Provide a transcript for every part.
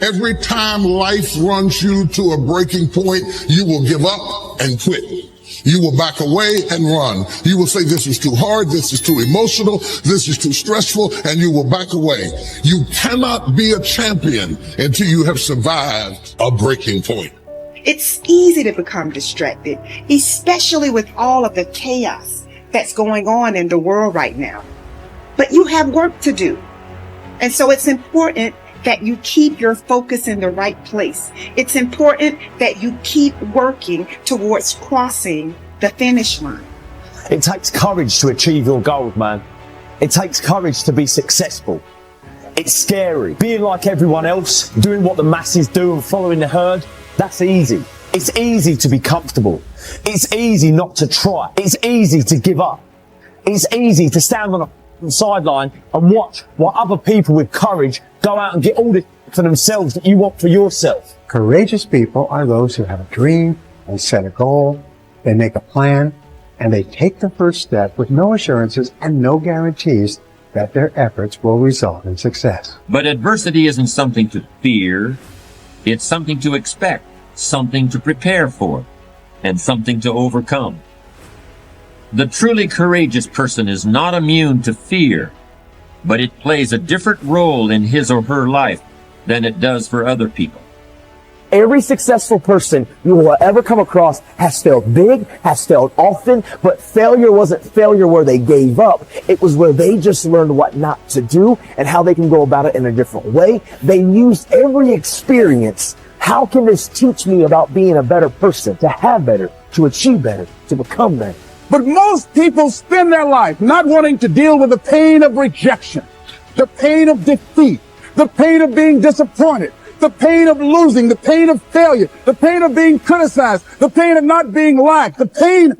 Every time life runs you to a breaking point, you will give up and quit. You will back away and run. You will say, this is too hard, this is too emotional, this is too stressful, and you will back away. You cannot be a champion until you have survived a breaking point. It's easy to become distracted, especially with all of the chaos that's going on in the world right now. But you have work to do. And so it's important that you keep your focus in the right place. It's important that you keep working towards crossing the finish line. It takes courage to achieve your goals, man. It takes courage to be successful. It's scary. Being like everyone else, doing what the masses do and following the herd, that's easy. It's easy to be comfortable. It's easy not to try. It's easy to give up. It's easy to stand on a sideline and watch while other people with courage go out and get all this for themselves that you want for yourself. Courageous people are those who have a dream and set a goal, they make a plan, and they take the first step with no assurances and no guarantees that their efforts will result in success. But adversity isn't something to fear, it's something to expect, something to prepare for, and something to overcome. The truly courageous person is not immune to fear, but it plays a different role in his or her life than it does for other people. Every successful person you will ever come across has failed big, has failed often, but failure wasn't failure where they gave up. It was where they just learned what not to do and how they can go about it in a different way. They used every experience. How can this teach me about being a better person, to have better, to achieve better, to become better? But most people spend their life not wanting to deal with the pain of rejection, the pain of defeat, the pain of being disappointed, the pain of losing, the pain of failure, the pain of being criticized, the pain of not being liked, the pain.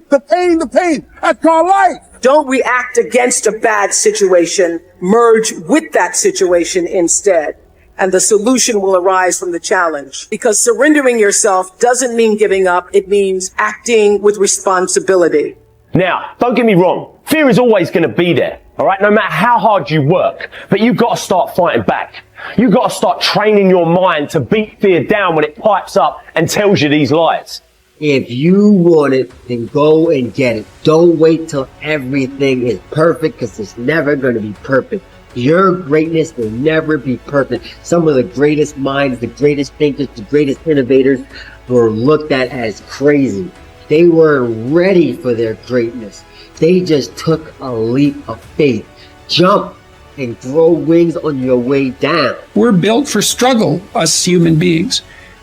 That's called life. Don't react against a bad situation. Merge with that situation instead. And the solution will arise from the challenge. Because surrendering yourself doesn't mean giving up. It means acting with responsibility. Now, don't get me wrong. Fear is always going to be there. All right, no matter how hard you work, but you've got to start fighting back. You've got to start training your mind to beat fear down when it pipes up and tells you these lies. If you want it, then go and get it. Don't wait till everything is perfect, because it's never going to be perfect. Your greatness will never be perfect. Some of the greatest minds, the greatest thinkers, the greatest innovators were looked at as crazy. They weren't ready for their greatness. They just took a leap of faith. Jump and grow wings on your way down. We're built for struggle, us human beings.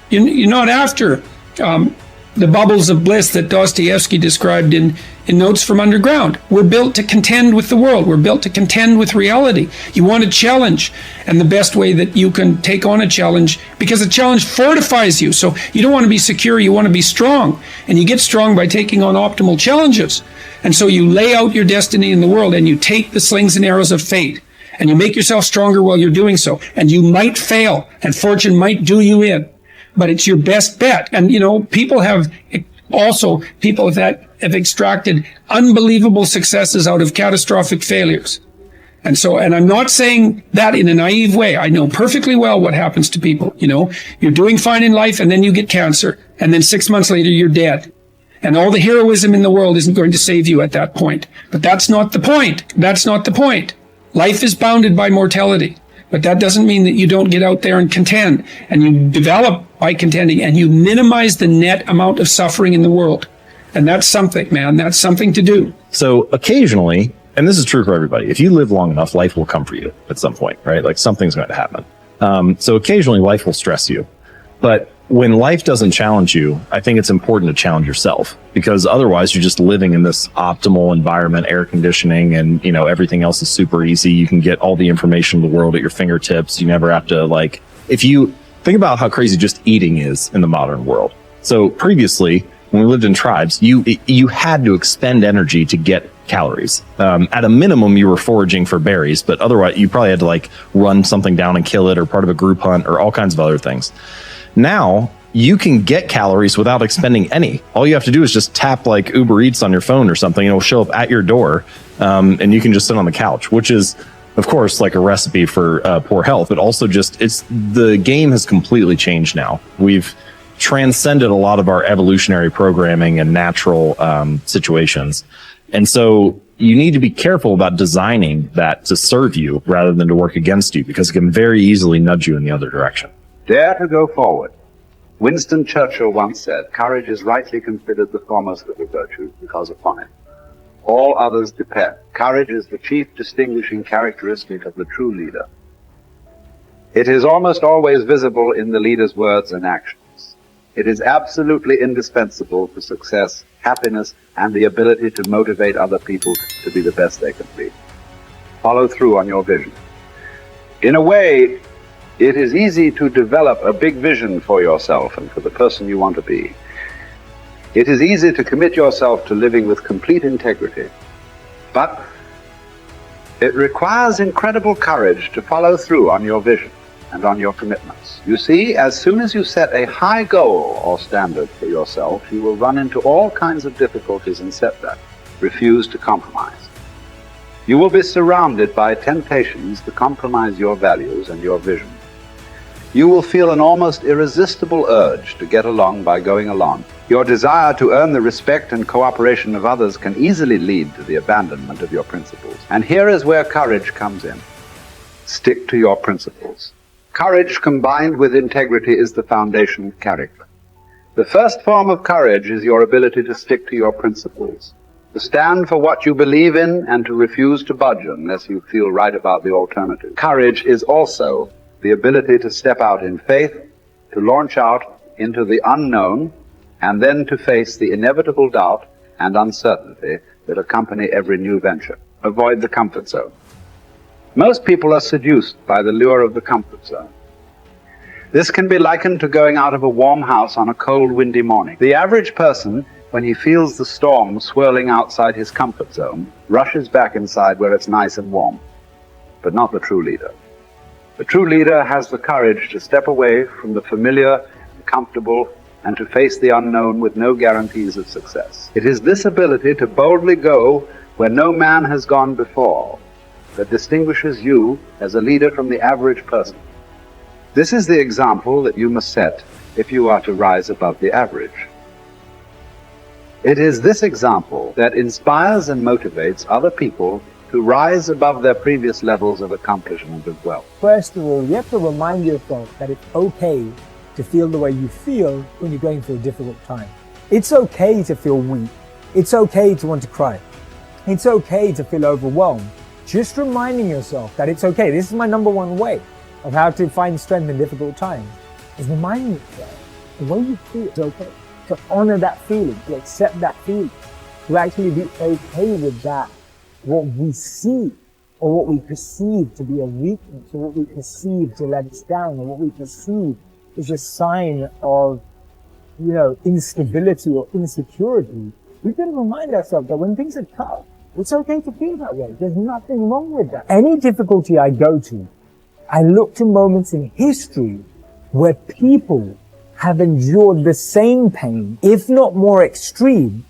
You're not after the bubbles of bliss that Dostoevsky described in Notes from Underground. We're built to contend with the world. We're built to contend with reality. You want a challenge, and the best way that you can take on a challenge, because a challenge fortifies you. So you don't want to be secure, you want to be strong. And you get strong by taking on optimal challenges. And so you lay out your destiny in the world, and you take the slings and arrows of fate, and you make yourself stronger while you're doing so. And you might fail, and fortune might do you in, but it's your best bet. And, people that have extracted unbelievable successes out of catastrophic failures. And I'm not saying that in a naive way. I know perfectly well what happens to people. You're doing fine in life, and then you get cancer, and then 6 months later you're dead. And all the heroism in the world isn't going to save you at that point. But that's not the point. That's not the point. Life is bounded by mortality. But that doesn't mean that you don't get out there and contend. And you develop by contending, and you minimize the net amount of suffering in the world. And that's something, man. That's something to do. So occasionally, and this is true for everybody, if you live long enough, life will come for you at some point, right? Like something's going to happen. So occasionally life will stress you. But when life doesn't challenge you, I think it's important to challenge yourself, because otherwise you're just living in this optimal environment, air conditioning, and everything else is super easy. You can get all the information in the world at your fingertips. You never have to if you think about how crazy just eating is in the modern world. So previously, when we lived in tribes, you had to expend energy to get calories. At a minimum, you were foraging for berries, but otherwise you probably had to run something down and kill it, or part of a group hunt, or all kinds of other things. Now you can get calories without expending any. All you have to do is just tap Uber Eats on your phone or something, and it'll show up at your door, and you can just sit on the couch, which is of course, like a recipe for poor health, but also just the game has completely changed now. We've transcended a lot of our evolutionary programming and natural situations. And so you need to be careful about designing that to serve you rather than to work against you, because it can very easily nudge you in the other direction. Dare to go forward. Winston Churchill once said, courage is rightly considered the foremost of the virtues because upon it all others depend. Courage is the chief distinguishing characteristic of the true leader. It is almost always visible in the leader's words and actions. It is absolutely indispensable for success, happiness, and the ability to motivate other people to be the best they can be. Follow through on your vision. In a way, it is easy to develop a big vision for yourself and for the person you want to be. It is easy to commit yourself to living with complete integrity, but it requires incredible courage to follow through on your vision and on your commitments. You see, as soon as you set a high goal or standard for yourself, you will run into all kinds of difficulties and setbacks. Refuse to compromise. You will be surrounded by temptations to compromise your values and your vision. You will feel an almost irresistible urge to get along by going along. Your desire to earn the respect and cooperation of others can easily lead to the abandonment of your principles. And here is where courage comes in. Stick to your principles. Courage combined with integrity is the foundation of character. The first form of courage is your ability to stick to your principles, to stand for what you believe in and to refuse to budge unless you feel right about the alternative. Courage is also the ability to step out in faith, to launch out into the unknown, and then to face the inevitable doubt and uncertainty that accompany every new venture. Avoid the comfort zone. Most people are seduced by the lure of the comfort zone. This can be likened to going out of a warm house on a cold, windy morning. The average person, when he feels the storm swirling outside his comfort zone, rushes back inside where it's nice and warm. But not the true leader. The true leader has the courage to step away from the familiar and comfortable and to face the unknown with no guarantees of success. It is this ability to boldly go where no man has gone before that distinguishes you as a leader from the average person. This is the example that you must set if you are to rise above the average. It is this example that inspires and motivates other people to rise above their previous levels of accomplishment as well. First of all, you have to remind yourself that it's okay to feel the way you feel when you're going through a difficult time. It's okay to feel weak. It's okay to want to cry. It's okay to feel overwhelmed. Just reminding yourself that it's okay. This is my number one way of how to find strength in difficult times, is reminding yourself the way you feel is okay. To honor that feeling, to accept that feeling, to actually be okay with that, what we see or what we perceive to be a weakness, or what we perceive to let us down, or what we perceive is a sign of, instability or insecurity. We've got to remind ourselves that when things are tough, it's okay to feel that way. There's nothing wrong with that. Any difficulty I go to, I look to moments in history where people have endured the same pain, if not more extreme,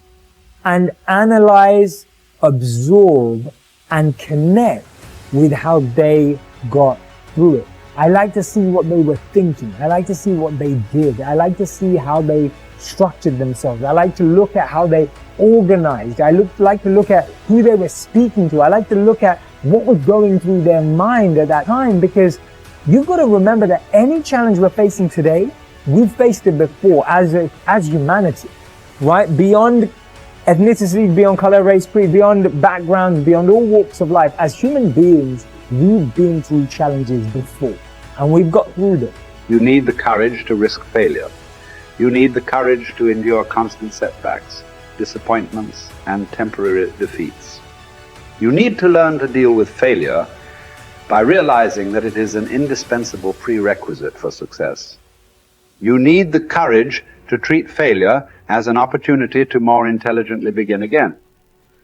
and analyze, absorb, and connect with how they got through it. I like to see what they were thinking. I like to see what they did. I like to see how they structured themselves. I like to look at how they organized. I like to look at who they were speaking to. I like to look at what was going through their mind at that time, because you've got to remember that any challenge we're facing today, we've faced it before as humanity, right? Beyond ethnicity, beyond color, race, creed, beyond backgrounds, beyond all walks of life, as human beings, we've been through challenges before, and we've got through them. You need the courage to risk failure. You need the courage to endure constant setbacks, disappointments, and temporary defeats. You need to learn to deal with failure by realizing that it is an indispensable prerequisite for success. You need the courage to treat failure as an opportunity to more intelligently begin again.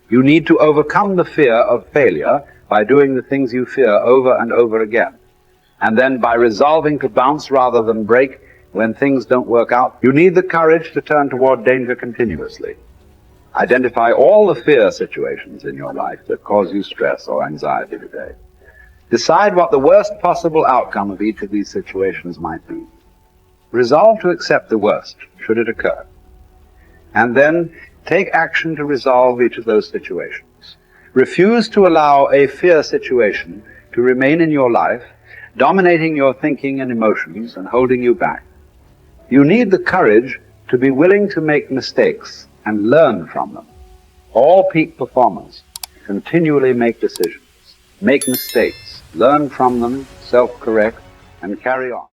You need to overcome the fear of failure by doing the things you fear over and over again. And then by resolving to bounce rather than break when things don't work out. You need the courage to turn toward danger continuously. Identify all the fear situations in your life that cause you stress or anxiety today. Decide what the worst possible outcome of each of these situations might be. Resolve to accept the worst, should it occur. And then take action to resolve each of those situations. Refuse to allow a fear situation to remain in your life, dominating your thinking and emotions and holding you back. You need the courage to be willing to make mistakes and learn from them. All peak performers continually make decisions, make mistakes, learn from them, self-correct, and carry on.